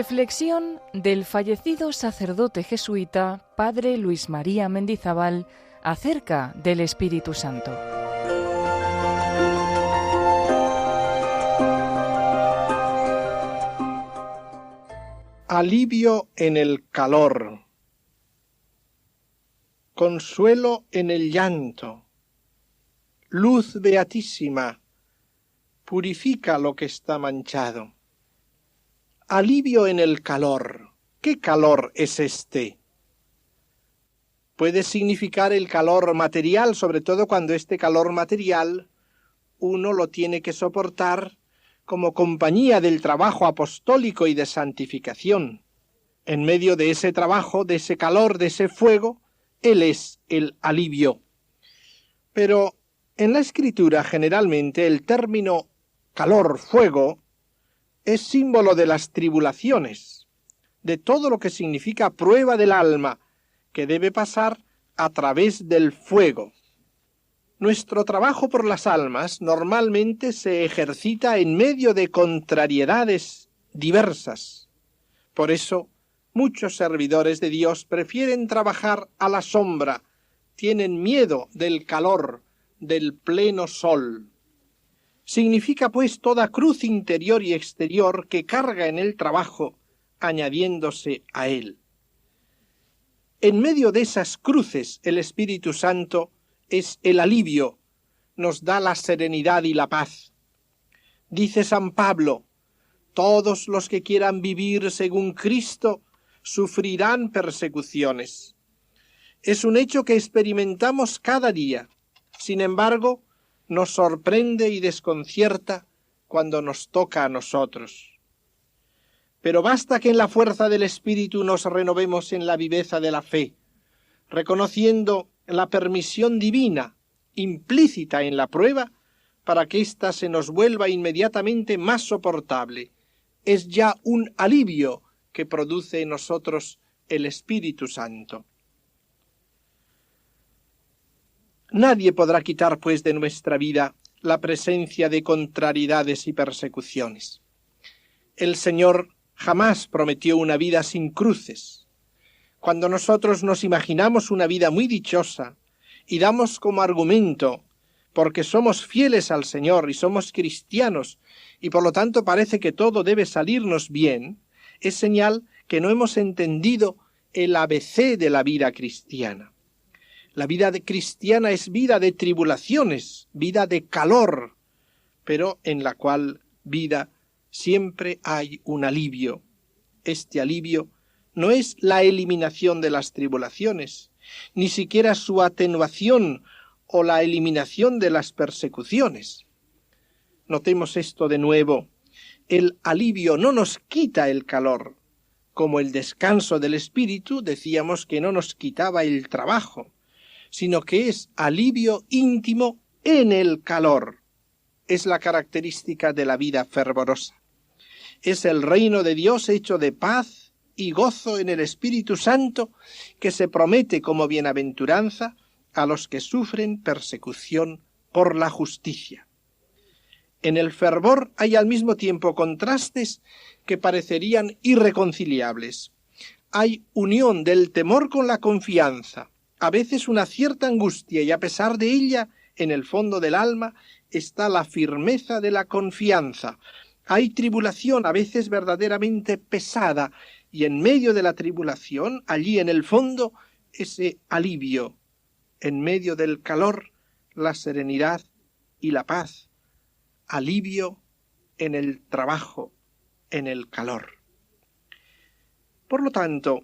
Reflexión del fallecido sacerdote jesuita Padre Luis María Mendizábal acerca del Espíritu Santo. Alivio en el calor, consuelo en el llanto, luz beatísima, purifica lo que está manchado. Alivio en el calor. ¿Qué calor es este? Puede significar el calor material, sobre todo cuando este calor material uno lo tiene que soportar como compañía del trabajo apostólico y de santificación. En medio de ese trabajo, de ese calor, de ese fuego, Él es el alivio. Pero en la Escritura generalmente el término calor, fuego, es símbolo de las tribulaciones, de todo lo que significa prueba del alma, que debe pasar a través del fuego. Nuestro trabajo por las almas normalmente se ejercita en medio de contrariedades diversas. Por eso, muchos servidores de Dios prefieren trabajar a la sombra, tienen miedo del calor, del pleno sol. Significa pues toda cruz interior y exterior que carga en el trabajo, añadiéndose a él. En medio de esas cruces, el Espíritu Santo es el alivio, nos da la serenidad y la paz. Dice San Pablo: todos los que quieran vivir según Cristo sufrirán persecuciones. Es un hecho que experimentamos cada día. Sin embargo, nos sorprende y desconcierta cuando nos toca a nosotros. Pero basta que en la fuerza del Espíritu nos renovemos en la viveza de la fe, reconociendo la permisión divina implícita en la prueba para que ésta se nos vuelva inmediatamente más soportable. Es ya un alivio que produce en nosotros el Espíritu Santo. Nadie podrá quitar, pues, de nuestra vida la presencia de contrariedades y persecuciones. El Señor jamás prometió una vida sin cruces. Cuando nosotros nos imaginamos una vida muy dichosa y damos como argumento, porque somos fieles al Señor y somos cristianos, y por lo tanto parece que todo debe salirnos bien, es señal que no hemos entendido el ABC de la vida cristiana. La vida cristiana es vida de tribulaciones, vida de calor, pero en la cual vida siempre hay un alivio. Este alivio no es la eliminación de las tribulaciones, ni siquiera su atenuación o la eliminación de las persecuciones. Notemos esto de nuevo. El alivio no nos quita el calor, como el descanso del espíritu decíamos que no nos quitaba el trabajo, sino que es alivio íntimo en el calor. Es la característica de la vida fervorosa. Es el reino de Dios hecho de paz y gozo en el Espíritu Santo que se promete como bienaventuranza a los que sufren persecución por la justicia. En el fervor hay al mismo tiempo contrastes que parecerían irreconciliables. Hay unión del temor con la confianza, a veces una cierta angustia, y a pesar de ella, en el fondo del alma, está la firmeza de la confianza. Hay tribulación, a veces verdaderamente pesada, y en medio de la tribulación, allí en el fondo, ese alivio. En medio del calor, la serenidad y la paz. Alivio en el trabajo, en el calor. Por lo tanto,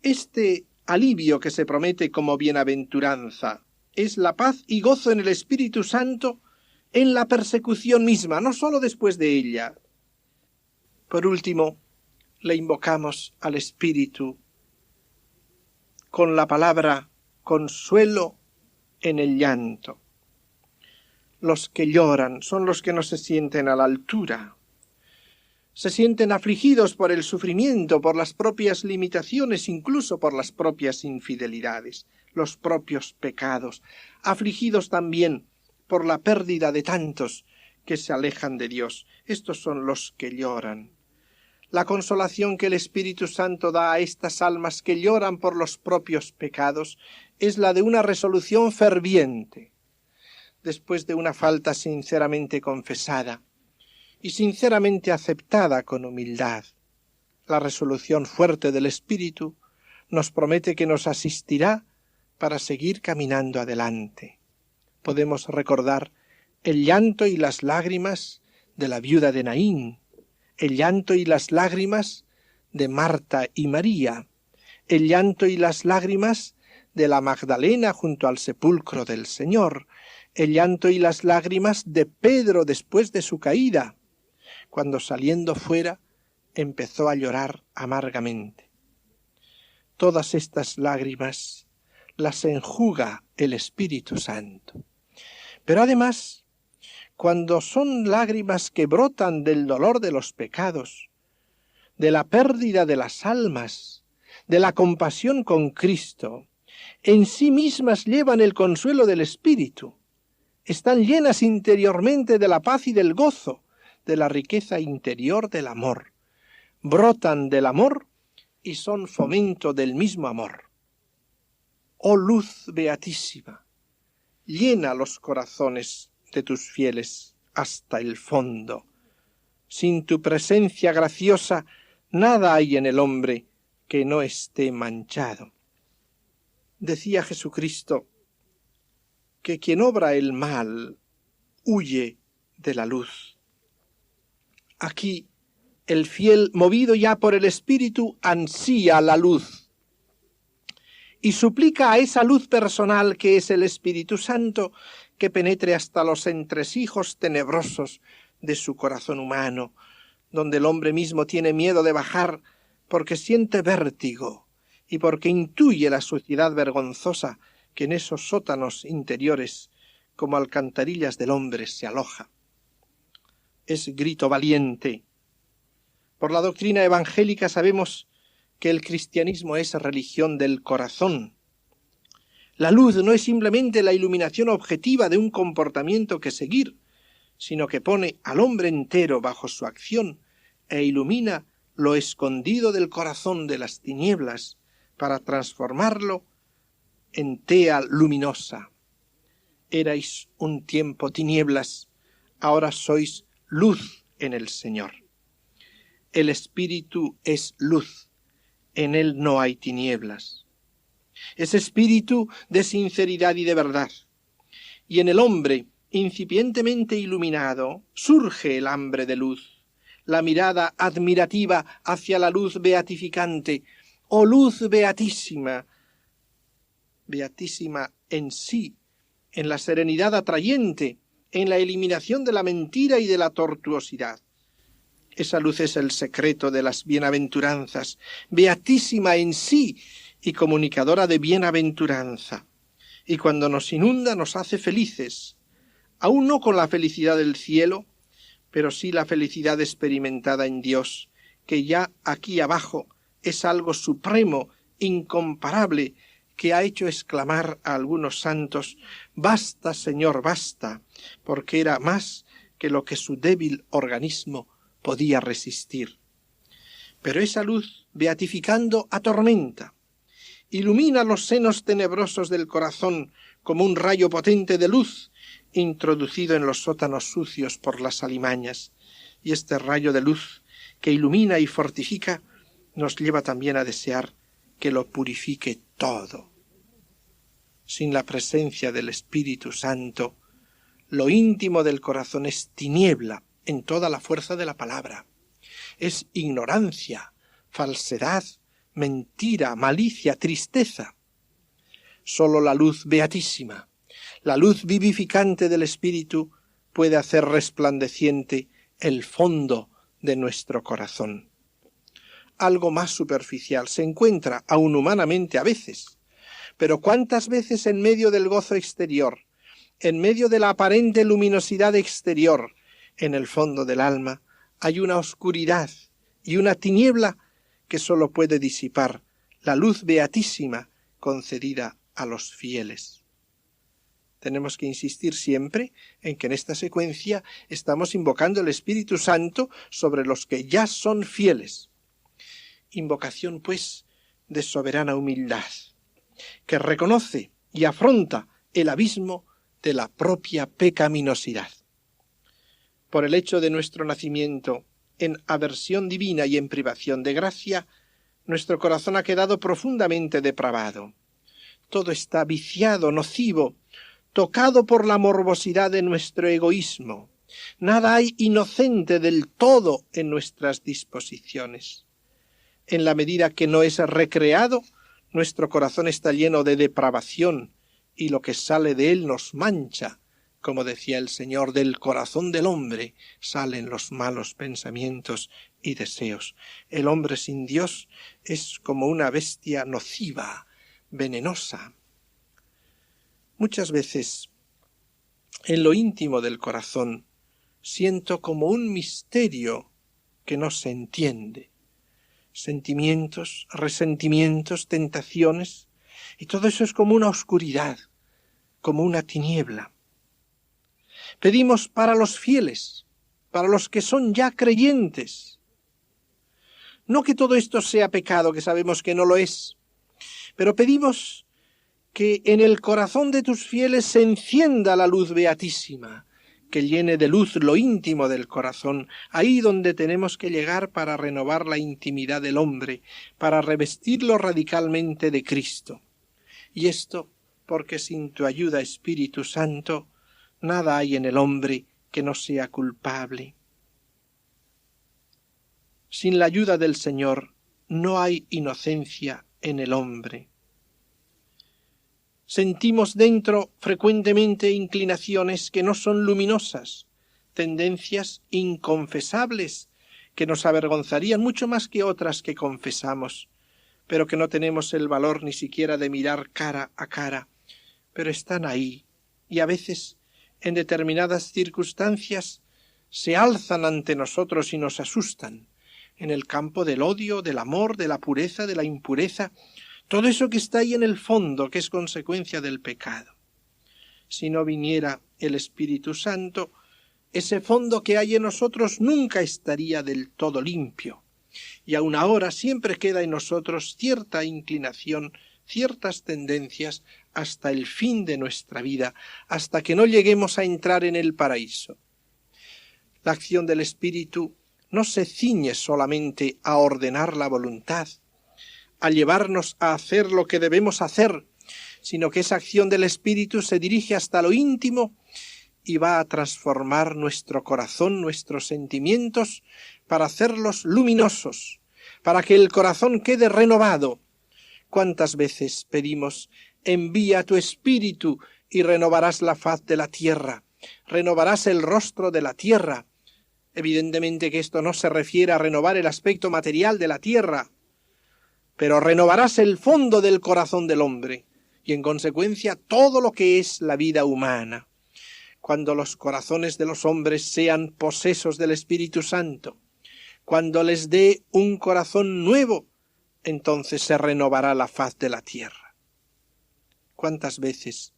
este alivio que se promete como bienaventuranza es la paz y gozo en el Espíritu Santo en la persecución misma, no sólo después de ella. Por último, le invocamos al Espíritu con la palabra consuelo en el llanto. Los que lloran son los que no se sienten a la altura. Se sienten afligidos por el sufrimiento, por las propias limitaciones, incluso por las propias infidelidades, los propios pecados, afligidos también por la pérdida de tantos que se alejan de Dios. Estos son los que lloran. La consolación que el Espíritu Santo da a estas almas que lloran por los propios pecados es la de una resolución ferviente, después de una falta sinceramente confesada y sinceramente aceptada con humildad. La resolución fuerte del Espíritu nos promete que nos asistirá para seguir caminando adelante. Podemos recordar el llanto y las lágrimas de la viuda de Naín, el llanto y las lágrimas de Marta y María, el llanto y las lágrimas de la Magdalena junto al sepulcro del Señor, el llanto y las lágrimas de Pedro después de su caída, cuando saliendo fuera empezó a llorar amargamente. Todas estas lágrimas las enjuga el Espíritu Santo. Pero además, cuando son lágrimas que brotan del dolor de los pecados, de la pérdida de las almas, de la compasión con Cristo, en sí mismas llevan el consuelo del Espíritu, están llenas interiormente de la paz y del gozo, de la riqueza interior del amor, brotan del amor y son fomento del mismo amor. Oh luz beatísima, llena los corazones de tus fieles hasta el fondo. Sin tu presencia graciosa, nada hay en el hombre que no esté manchado. Decía Jesucristo que quien obra el mal huye de la luz. Aquí el fiel, movido ya por el Espíritu, ansía la luz y suplica a esa luz personal que es el Espíritu Santo que penetre hasta los entresijos tenebrosos de su corazón humano, donde el hombre mismo tiene miedo de bajar porque siente vértigo y porque intuye la suciedad vergonzosa que en esos sótanos interiores como alcantarillas del hombre se aloja. Es grito valiente. Por la doctrina evangélica sabemos que el cristianismo es religión del corazón. La luz no es simplemente la iluminación objetiva de un comportamiento que seguir, sino que pone al hombre entero bajo su acción e ilumina lo escondido del corazón de las tinieblas para transformarlo en tea luminosa. Erais un tiempo tinieblas, ahora sois luz en el Señor. El Espíritu es luz, en él no hay tinieblas. Es espíritu de sinceridad y de verdad. Y en el hombre, incipientemente iluminado, surge el hambre de luz, la mirada admirativa hacia la luz beatificante. ¡Oh luz beatísima! Beatísima en sí, en la serenidad atrayente, en la eliminación de la mentira y de la tortuosidad. Esa luz es el secreto de las bienaventuranzas, beatísima en sí y comunicadora de bienaventuranza. Y cuando nos inunda nos hace felices, aún no con la felicidad del cielo, pero sí la felicidad experimentada en Dios, que ya aquí abajo es algo supremo, incomparable, que ha hecho exclamar a algunos santos: «Basta, Señor, basta», porque era más que lo que su débil organismo podía resistir. Pero esa luz, beatificando, atormenta, ilumina los senos tenebrosos del corazón como un rayo potente de luz introducido en los sótanos sucios por las alimañas, y este rayo de luz que ilumina y fortifica nos lleva también a desear que lo purifique todo. Sin la presencia del Espíritu Santo, lo íntimo del corazón es tiniebla en toda la fuerza de la palabra. Es ignorancia, falsedad, mentira, malicia, tristeza. Sólo la luz beatísima, la luz vivificante del Espíritu, puede hacer resplandeciente el fondo de nuestro corazón. Algo más superficial se encuentra, aun humanamente a veces, pero ¿cuántas veces en medio del gozo exterior, en medio de la aparente luminosidad exterior, en el fondo del alma hay una oscuridad y una tiniebla que sólo puede disipar la luz beatísima concedida a los fieles? Tenemos que insistir siempre en que en esta secuencia estamos invocando el Espíritu Santo sobre los que ya son fieles. Invocación, pues, de soberana humildad, que reconoce y afronta el abismo de la propia pecaminosidad. Por el hecho de nuestro nacimiento en aversión divina y en privación de gracia, nuestro corazón ha quedado profundamente depravado. Todo está viciado, nocivo, tocado por la morbosidad de nuestro egoísmo. Nada hay inocente del todo en nuestras disposiciones. En la medida que no es recreado, nuestro corazón está lleno de depravación, y lo que sale de él nos mancha. Como decía el Señor, del corazón del hombre salen los malos pensamientos y deseos. El hombre sin Dios es como una bestia nociva, venenosa. Muchas veces, en lo íntimo del corazón, siento como un misterio que no se entiende. Sentimientos, resentimientos, tentaciones, y todo eso es como una oscuridad, como una tiniebla. Pedimos para los fieles, para los que son ya creyentes. No que todo esto sea pecado, que sabemos que no lo es, pero pedimos que en el corazón de tus fieles se encienda la luz beatísima, que llene de luz lo íntimo del corazón, ahí donde tenemos que llegar para renovar la intimidad del hombre, para revestirlo radicalmente de Cristo. Y esto porque sin tu ayuda, Espíritu Santo, nada hay en el hombre que no sea culpable. Sin la ayuda del Señor no hay inocencia en el hombre. Sentimos dentro frecuentemente inclinaciones que no son luminosas, tendencias inconfesables que nos avergonzarían mucho más que otras que confesamos, pero que no tenemos el valor ni siquiera de mirar cara a cara, pero están ahí, y a veces, en determinadas circunstancias, se alzan ante nosotros y nos asustan, en el campo del odio, del amor, de la pureza, de la impureza, todo eso que está ahí en el fondo, que es consecuencia del pecado. Si no viniera el Espíritu Santo, ese fondo que hay en nosotros nunca estaría del todo limpio. Y aun ahora siempre queda en nosotros cierta inclinación, ciertas tendencias hasta el fin de nuestra vida, hasta que no lleguemos a entrar en el paraíso. La acción del Espíritu no se ciñe solamente a ordenar la voluntad, a llevarnos a hacer lo que debemos hacer, sino que esa acción del Espíritu se dirige hasta lo íntimo y va a transformar nuestro corazón, nuestros sentimientos, para hacerlos luminosos, para que el corazón quede renovado. ¿Cuántas veces pedimos, envía tu Espíritu y renovarás la faz de la tierra, renovarás el rostro de la tierra? Evidentemente que esto no se refiere a renovar el aspecto material de la tierra, pero renovarás el fondo del corazón del hombre, y en consecuencia todo lo que es la vida humana. Cuando los corazones de los hombres sean posesos del Espíritu Santo, cuando les dé un corazón nuevo, entonces se renovará la faz de la tierra. ¿Cuántas veces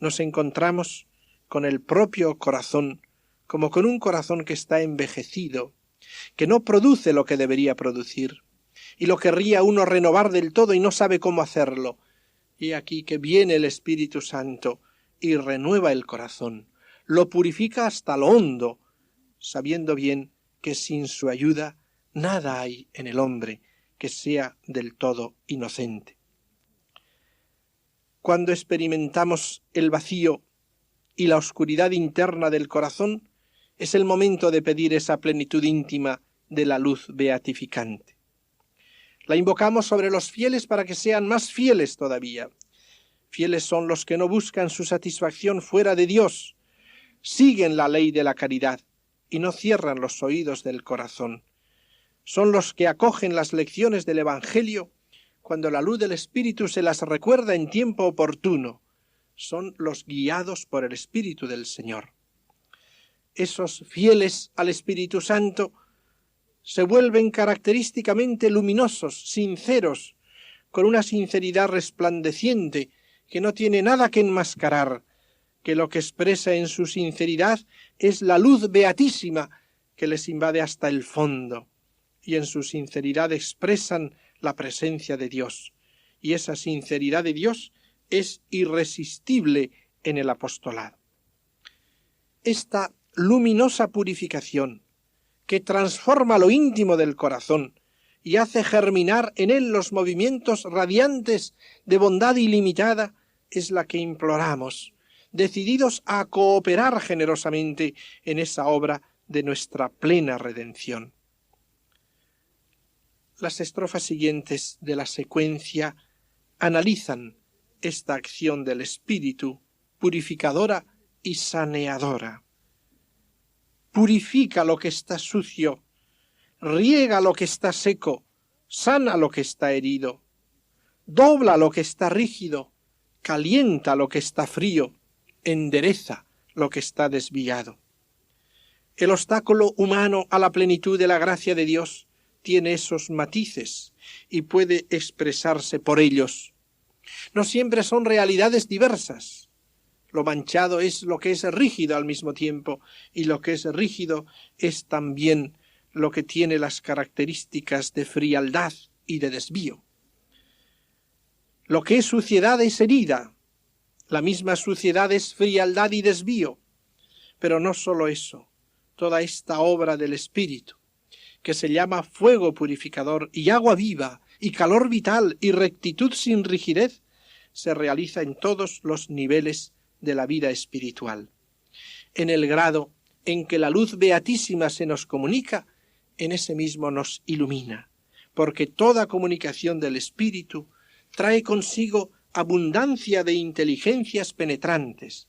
nos encontramos con el propio corazón como con un corazón que está envejecido, que no produce lo que debería producir, y lo querría uno renovar del todo y no sabe cómo hacerlo? Y aquí que viene el Espíritu Santo y renueva el corazón, lo purifica hasta lo hondo, sabiendo bien que sin su ayuda nada hay en el hombre que sea del todo inocente. Cuando experimentamos el vacío y la oscuridad interna del corazón, es el momento de pedir esa plenitud íntima de la luz beatificante. La invocamos sobre los fieles para que sean más fieles todavía. Fieles son los que no buscan su satisfacción fuera de Dios, siguen la ley de la caridad y no cierran los oídos del corazón. Son los que acogen las lecciones del Evangelio cuando la luz del Espíritu se las recuerda en tiempo oportuno. Son los guiados por el Espíritu del Señor. Esos fieles al Espíritu Santo se vuelven característicamente luminosos, sinceros, con una sinceridad resplandeciente que no tiene nada que enmascarar, que lo que expresa en su sinceridad es la luz beatísima que les invade hasta el fondo, y en su sinceridad expresan la presencia de Dios, y esa sinceridad de Dios es irresistible en el apostolado. Esta luminosa purificación, que transforma lo íntimo del corazón y hace germinar en él los movimientos radiantes de bondad ilimitada, es la que imploramos, decididos a cooperar generosamente en esa obra de nuestra plena redención. Las estrofas siguientes de la secuencia analizan esta acción del Espíritu, purificadora y saneadora. Purifica lo que está sucio, riega lo que está seco, sana lo que está herido, dobla lo que está rígido, calienta lo que está frío, endereza lo que está desviado. El obstáculo humano a la plenitud de la gracia de Dios tiene esos matices y puede expresarse por ellos. No siempre son realidades diversas. Lo manchado es lo que es rígido al mismo tiempo, y lo que es rígido es también lo que tiene las características de frialdad y de desvío. Lo que es suciedad es herida, la misma suciedad es frialdad y desvío, pero no solo eso, toda esta obra del Espíritu, que se llama fuego purificador y agua viva y calor vital y rectitud sin rigidez, se realiza en todos los niveles de la vida espiritual. En el grado en que la luz beatísima se nos comunica, en ese mismo nos ilumina, porque toda comunicación del Espíritu trae consigo abundancia de inteligencias penetrantes,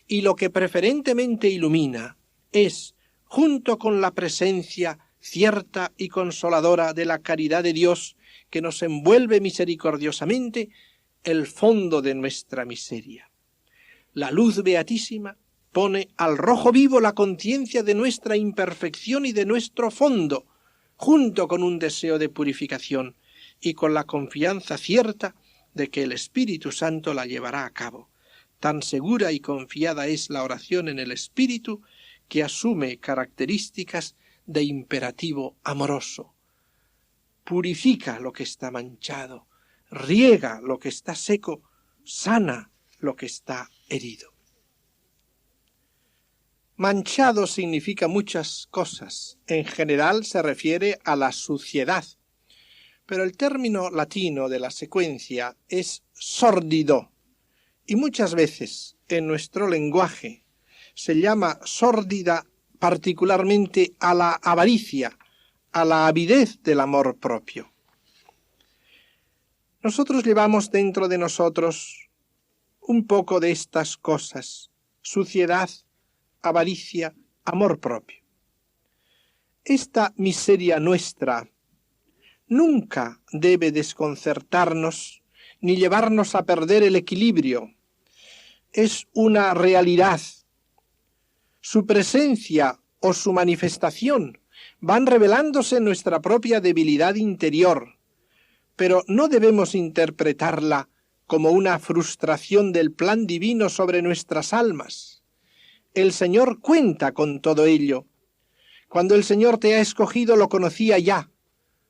y lo que preferentemente ilumina es, junto con la presencia cierta y consoladora de la caridad de Dios que nos envuelve misericordiosamente, el fondo de nuestra miseria. La luz beatísima pone al rojo vivo la conciencia de nuestra imperfección y de nuestro fondo, junto con un deseo de purificación y con la confianza cierta de que el Espíritu Santo la llevará a cabo. Tan segura y confiada es la oración en el Espíritu que asume características de imperativo amoroso. Purifica lo que está manchado, riega lo que está seco, sana lo que está herido. Manchado significa muchas cosas. En general se refiere a la suciedad, pero el término latino de la secuencia es sórdido, y muchas veces en nuestro lenguaje se llama sórdida particularmente a la avaricia, a la avidez del amor propio. Nosotros llevamos dentro de nosotros un poco de estas cosas: suciedad, avaricia, amor propio. Esta miseria nuestra nunca debe desconcertarnos ni llevarnos a perder el equilibrio. Es una realidad. Su presencia o su manifestación van revelándose en nuestra propia debilidad interior, pero no debemos interpretarla como una frustración del plan divino sobre nuestras almas. El Señor cuenta con todo ello. Cuando el Señor te ha escogido lo conocía ya.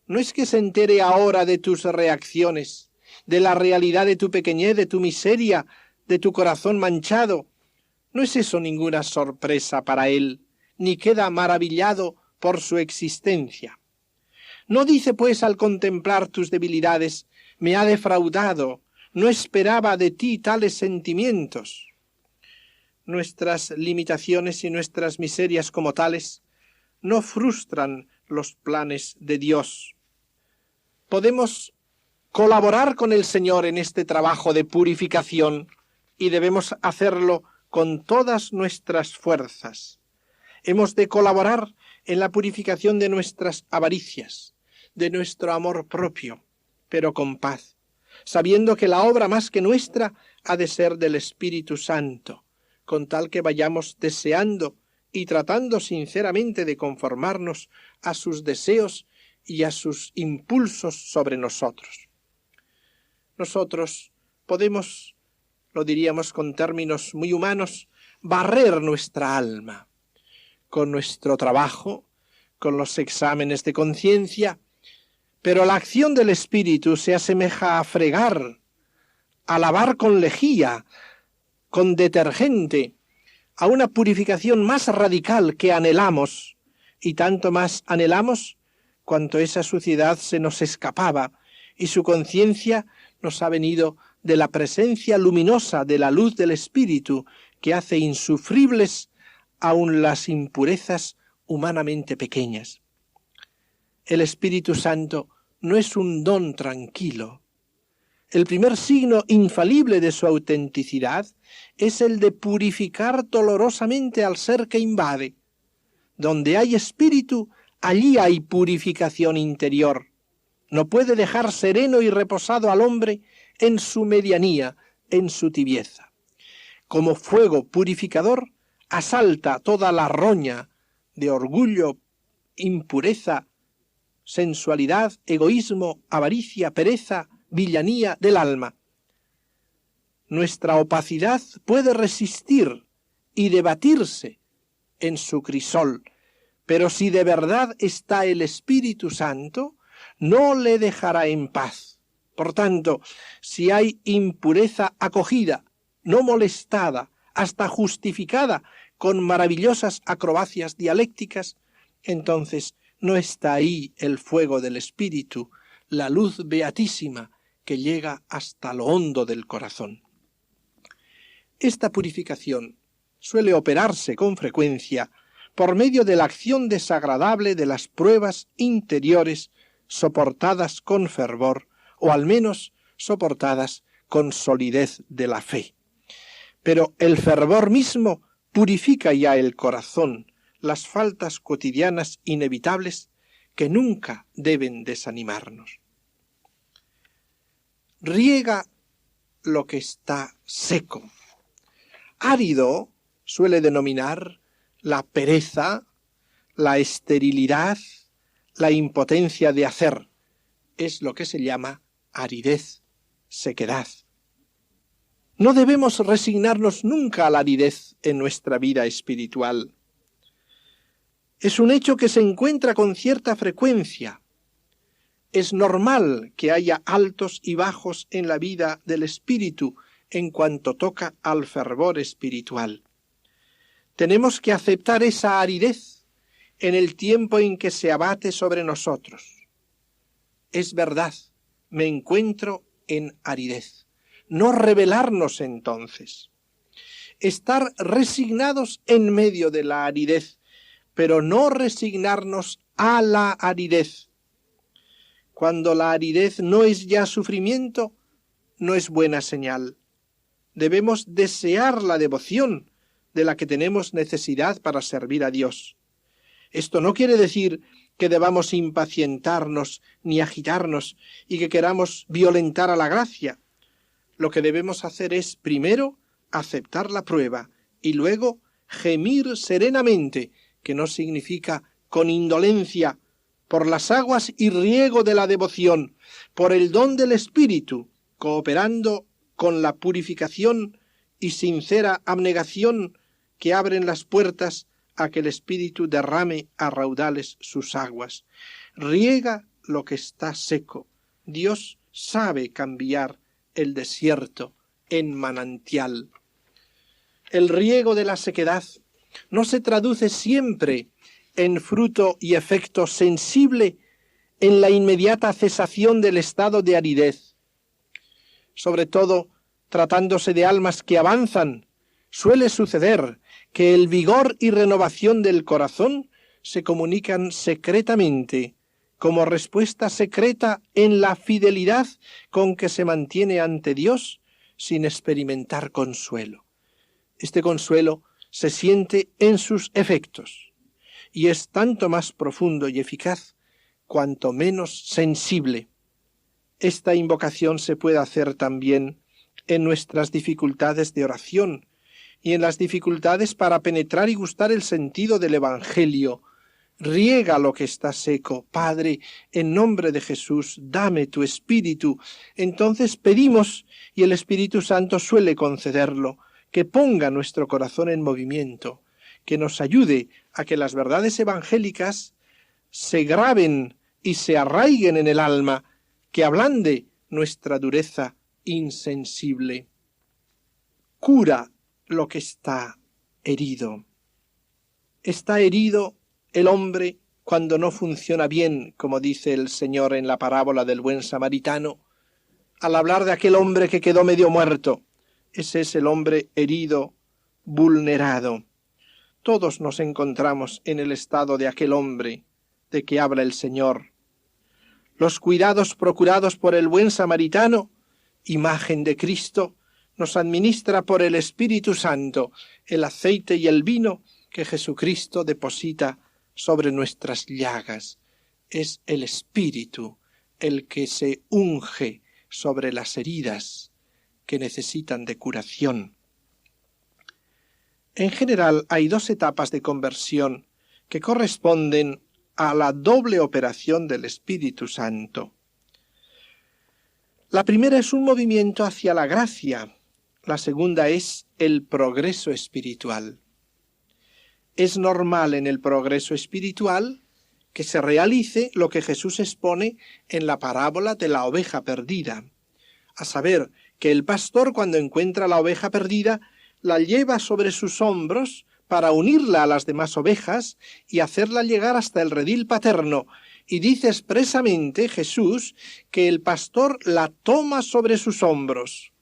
No es que se entere ahora de tus reacciones, de la realidad de tu pequeñez, de tu miseria, de tu corazón manchado. No es eso ninguna sorpresa para Él, ni queda maravillado por su existencia. No dice pues al contemplar tus debilidades: me ha defraudado, no esperaba de ti tales sentimientos. Nuestras limitaciones y nuestras miserias como tales no frustran los planes de Dios. Podemos colaborar con el Señor en este trabajo de purificación y debemos hacerlo con todas nuestras fuerzas. Hemos de colaborar en la purificación de nuestras avaricias, de nuestro amor propio, pero con paz, sabiendo que la obra más que nuestra ha de ser del Espíritu Santo, con tal que vayamos deseando y tratando sinceramente de conformarnos a sus deseos y a sus impulsos sobre nosotros. Nosotros podemos lo diríamos con términos muy humanos, barrer nuestra alma con nuestro trabajo, con los exámenes de conciencia, pero la acción del Espíritu se asemeja a fregar, a lavar con lejía, con detergente, a una purificación más radical que anhelamos, y tanto más anhelamos cuanto esa suciedad se nos escapaba y su conciencia nos ha venido de la presencia luminosa de la luz del Espíritu que hace insufribles aun las impurezas humanamente pequeñas. El Espíritu Santo no es un don tranquilo. El primer signo infalible de su autenticidad es el de purificar dolorosamente al ser que invade. Donde hay espíritu, allí hay purificación interior. No puede dejar sereno y reposado al hombre en su medianía, en su tibieza. Como fuego purificador, asalta toda la roña de orgullo, impureza, sensualidad, egoísmo, avaricia, pereza, villanía del alma. Nuestra opacidad puede resistir y debatirse en su crisol, pero si de verdad está el Espíritu Santo, no le dejará en paz. Por tanto, si hay impureza acogida, no molestada, hasta justificada con maravillosas acrobacias dialécticas, entonces no está ahí el fuego del Espíritu, la luz beatísima que llega hasta lo hondo del corazón. Esta purificación suele operarse con frecuencia por medio de la acción desagradable de las pruebas interiores soportadas con fervor, o al menos soportadas con solidez de la fe. Pero el fervor mismo purifica ya el corazón, las faltas cotidianas inevitables que nunca deben desanimarnos. Riega lo que está seco. Árido suele denominar la pereza, la esterilidad, la impotencia de hacer. Es lo que se llama aridez, sequedad. No debemos resignarnos nunca a la aridez en nuestra vida espiritual. Es un hecho que se encuentra con cierta frecuencia. Es normal que haya altos y bajos en la vida del espíritu en cuanto toca al fervor espiritual. Tenemos que aceptar esa aridez en el tiempo en que se abate sobre nosotros. Es verdad, me encuentro en aridez. No rebelarnos entonces. Estar resignados en medio de la aridez, pero no resignarnos a la aridez. Cuando la aridez no es ya sufrimiento, no es buena señal. Debemos desear la devoción de la que tenemos necesidad para servir a Dios. Esto no quiere decir que debamos impacientarnos ni agitarnos y que queramos violentar a la gracia. Lo que debemos hacer es, primero, aceptar la prueba y luego gemir serenamente, que no significa con indolencia, por las aguas y riego de la devoción, por el don del Espíritu, cooperando con la purificación y sincera abnegación que abren las puertas a que el Espíritu derrame a raudales sus aguas. Riega lo que está seco. Dios sabe cambiar el desierto en manantial. El riego de la sequedad no se traduce siempre en fruto y efecto sensible en la inmediata cesación del estado de aridez. Sobre todo, tratándose de almas que avanzan, suele suceder que el vigor y renovación del corazón se comunican secretamente, como respuesta secreta en la fidelidad con que se mantiene ante Dios sin experimentar consuelo. Este consuelo se siente en sus efectos y es tanto más profundo y eficaz cuanto menos sensible. Esta invocación se puede hacer también en nuestras dificultades de oración y en las dificultades para penetrar y gustar el sentido del Evangelio, riega lo que está seco. Padre, en nombre de Jesús, dame tu Espíritu. Entonces pedimos, y el Espíritu Santo suele concederlo, que ponga nuestro corazón en movimiento, que nos ayude a que las verdades evangélicas se graben y se arraiguen en el alma, que ablande nuestra dureza insensible. Cura lo que está herido. Está herido el hombre cuando no funciona bien, como dice el Señor en la parábola del buen samaritano, al hablar de aquel hombre que quedó medio muerto. Ese es el hombre herido, vulnerado. Todos nos encontramos en el estado de aquel hombre de que habla el Señor. Los cuidados procurados por el buen samaritano, imagen de Cristo, nos administra por el Espíritu Santo el aceite y el vino que Jesucristo deposita sobre nuestras llagas. Es el Espíritu el que se unge sobre las heridas que necesitan de curación. En general hay dos etapas de conversión que corresponden a la doble operación del Espíritu Santo. La primera es un movimiento hacia la gracia, la segunda es el progreso espiritual. Es normal en el progreso espiritual que se realice lo que Jesús expone en la parábola de la oveja perdida, a saber, que el pastor cuando encuentra la oveja perdida la lleva sobre sus hombros para unirla a las demás ovejas y hacerla llegar hasta el redil paterno, y dice expresamente Jesús que el pastor la toma sobre sus hombros.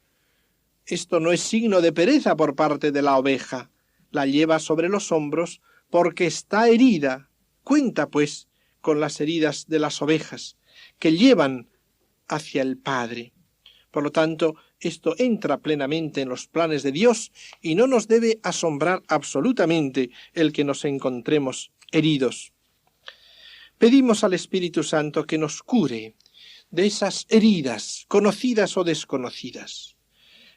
Esto no es signo de pereza por parte de la oveja, la lleva sobre los hombros porque está herida. Cuenta, pues, con las heridas de las ovejas, que llevan hacia el Padre. Por lo tanto, esto entra plenamente en los planes de Dios y no nos debe asombrar absolutamente el que nos encontremos heridos. Pedimos al Espíritu Santo que nos cure de esas heridas, conocidas o desconocidas.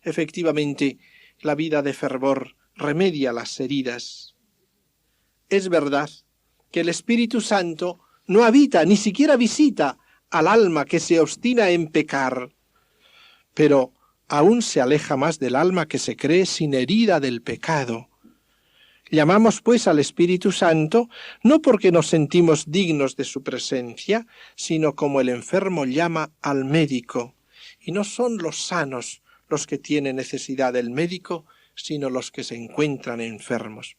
Efectivamente, la vida de fervor remedia las heridas. Es verdad que el Espíritu Santo no habita, ni siquiera visita al alma que se obstina en pecar, pero aún se aleja más del alma que se cree sin herida del pecado. Llamamos pues al Espíritu Santo no porque nos sentimos dignos de su presencia, sino como el enfermo llama al médico, y no son los sanos los que tienen necesidad del médico, sino los que se encuentran enfermos.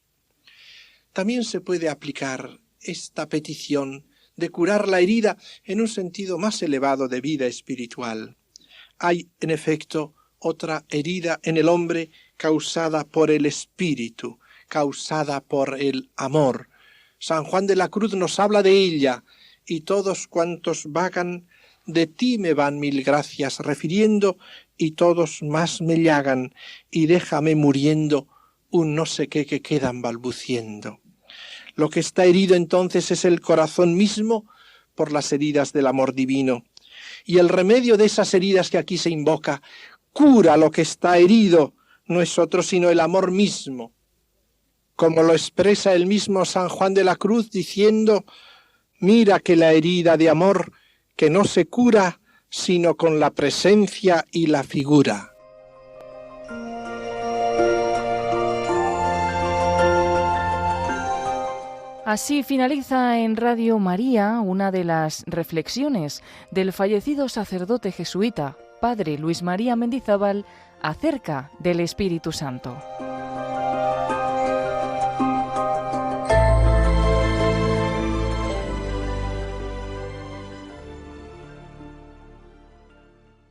También se puede aplicar esta petición de curar la herida en un sentido más elevado de vida espiritual. Hay, en efecto, otra herida en el hombre causada por el espíritu, causada por el amor. San Juan de la Cruz nos habla de ella, y todos cuantos vagan, de ti me van mil gracias, refiriendo, y todos más me llagan, y déjame muriendo, un no sé qué que quedan balbuciendo. Lo que está herido entonces es el corazón mismo por las heridas del amor divino. Y el remedio de esas heridas que aquí se invoca, cura lo que está herido, no es otro sino el amor mismo. Como lo expresa el mismo San Juan de la Cruz diciendo, mira que la herida de amor que no se cura sino con la presencia y la figura. Así finaliza en Radio María una de las reflexiones del fallecido sacerdote jesuita, padre Luis María Mendizábal, acerca del Espíritu Santo.